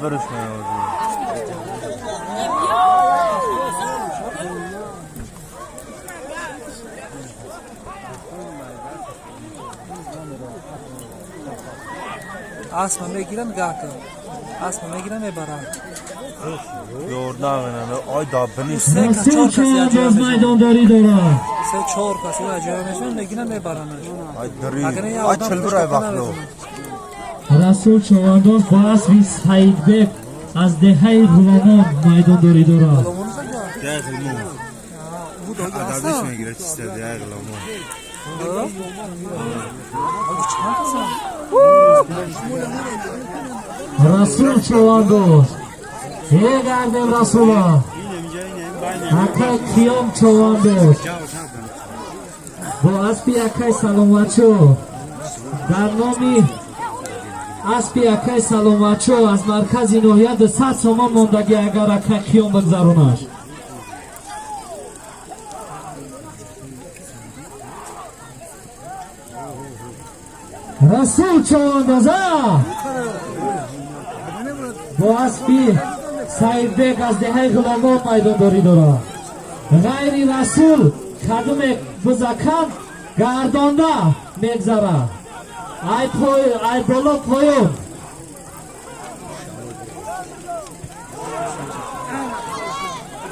برش اسم میگیرم گاکو اسم میگیرم میبرم یوردن آی دابنی سه چهار کسی از میدان داری داره سه چهار کسی اجرامشون میگیرم میبرمش آی دری آی چل برای وقتلو رسول چوانداز با اسم سعید بک از دهه غلامان میدان داری داره ده غلامان عددش میگیره چیسته ده غلامان رسول چوانداز یه گردم رسولا اکای کیام چوانداز با اسبی اکای سلامتشو در نامی اسبی اکای سلامتشو از مرکز نوحیت 100 سامان ماندگی اگر اکای کیام بگذرونش رسول چواندازه با اسبی سعید بک از دهه غلامان میدان داری داره غیر رسول خدم بزکم گردانده میگذره ای بالا پایون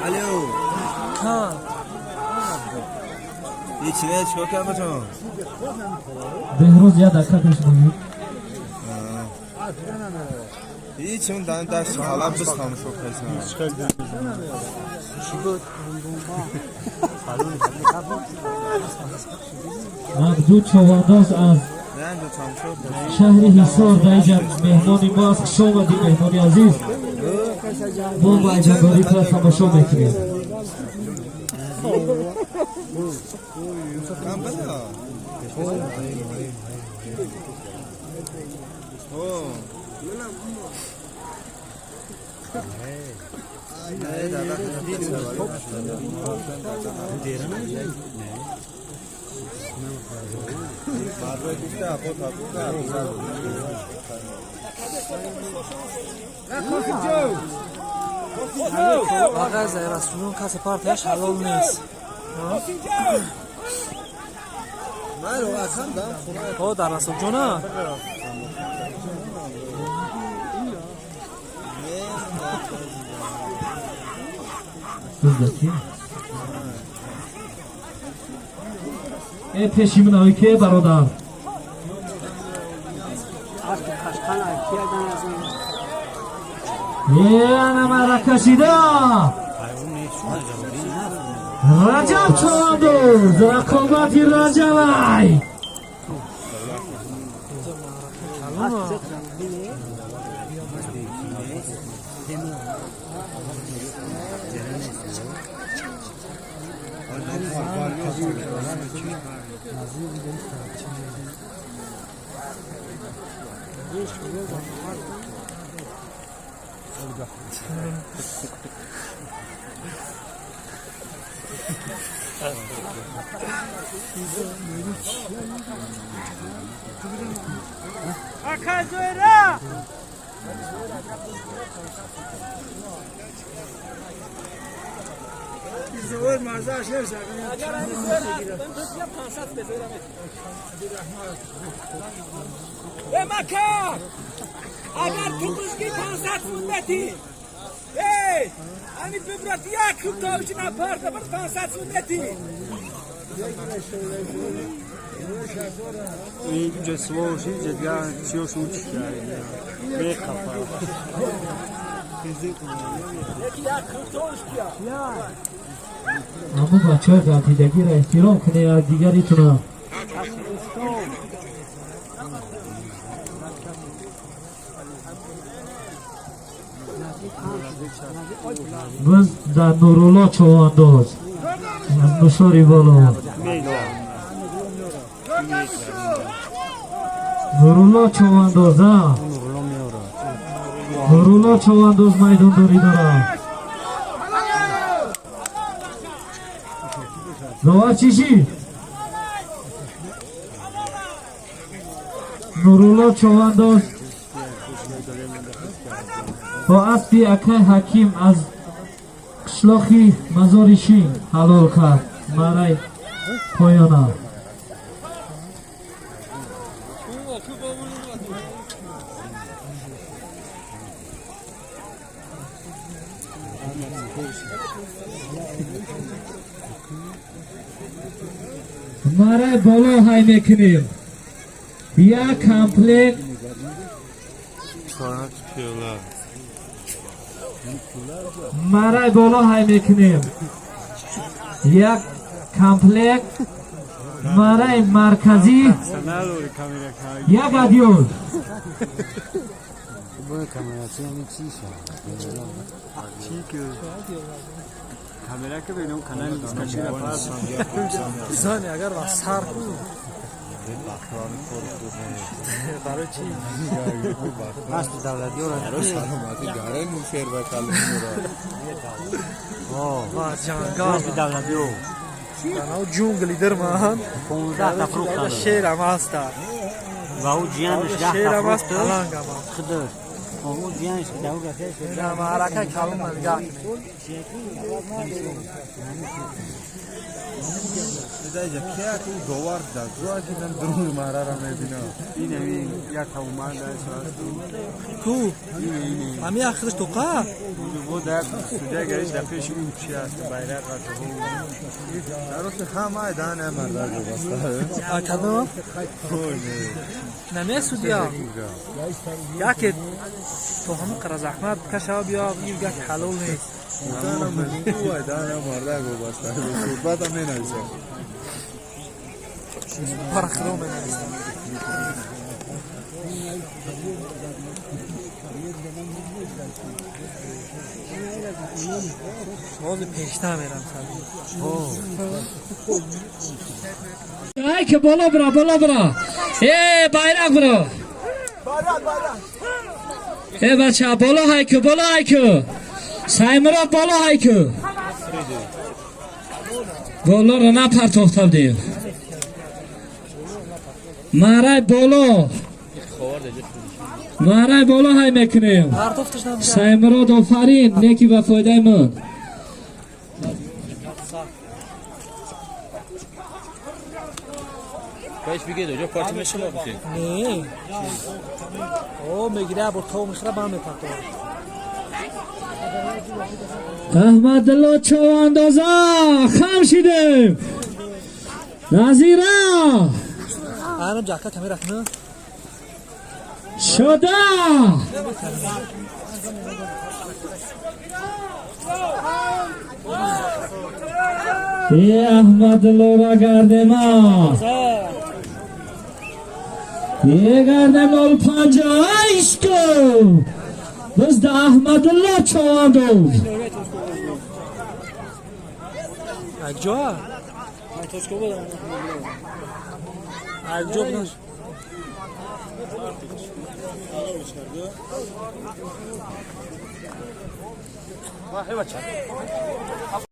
الو ها یه چیه چیکار کردم تو بهروز یه دکه پیش بگید هیچ اون دست حالا بس تمام شد عبدو چوانداز از شهر حصار دایجا مهمانی ما از خوش آمدی مهمانی عزیز ما میدانداری پر تماشا میکنیم آقا از رسولون کسی پارتیش حلال نیست من رو اصلا دارم در رسول جونا ای پیشیمون آقای که برادر یه نمره کشیده رجب چواندوز رقابتی رجبای Akazoera! زور مازه شیر ساکنی. اگر این زور من تو چه 500 بذارم. ای مکار! اگر تو کشکی 500 فوت بتی. ای! امی ببرد یک خوب تاوشی نپارد بر 500 فوت بتی. اینجا سواشی جدیان چیو سوچ کرده به کفا یکی یک خوب تاوش کیا. اما بچه های قلطیدگی را احترام کنه از دیگری تونه بز در نورولا چوانداز از نشاری بالا Nurullo Chavandoza. Nurullo Chavandoz maydondori dora. Zawachishi. Nurullo Chavandoz با اسبی اکای حکیم از قشلاخی مزارشی حلال کرد مرای پایانا. مرای بالا های میکنیم یا کمپلیت مرای بالا های میکنیم یک کمپلیت مرای مرکزی یک ادیول کامera که بینم کانال دیسکشن پاس زنی اگر واسر کو برای چی راست دولتی رو سلامتی گاره نوشیر و کلمه وا جانگاه دولتی رو او جونگلی درمان 15 تفروق شیر هم هست و او جیانش شیر هم هست تفروق پلنگ هم خدا او جیانش داو گفته نه معرکه کلم نگاه دیگه کیا تو دوار داد رو که من درون مارا را میبینم این این یا تومان داشت کو امی آخرش تو قا و در سودا گریش دفعش اون چی است بیرق درست همه دانه مردا جو بسته اکدو نمی سودیا یا که تو هم قرض احمد کشا بیا یک حلول نیست دانه من تو دانه مردا جو بسته صحبت هم نمیشه فرق رو نیست باز پیشتا میرم سلام ای که بالا برا ای bayrak برا ای بچه بالا های که سایمرات بالا های که بالا رو نپرتاختم دیم مرای بالا های میکنیم سایمرات آفرین نیکی به فایده من کاش بگید اونجا پارتی شما بشه نه او میگیره با تو میخره با هم میپرتاخت احمد الله چواندازا خم شدیم نظیره آنم جاکت همه رکنه شده ای احمد الله را گرده ما یه گرده مال پنجه ایشکو بزد احمد الله چوانداز اجا اجا بناش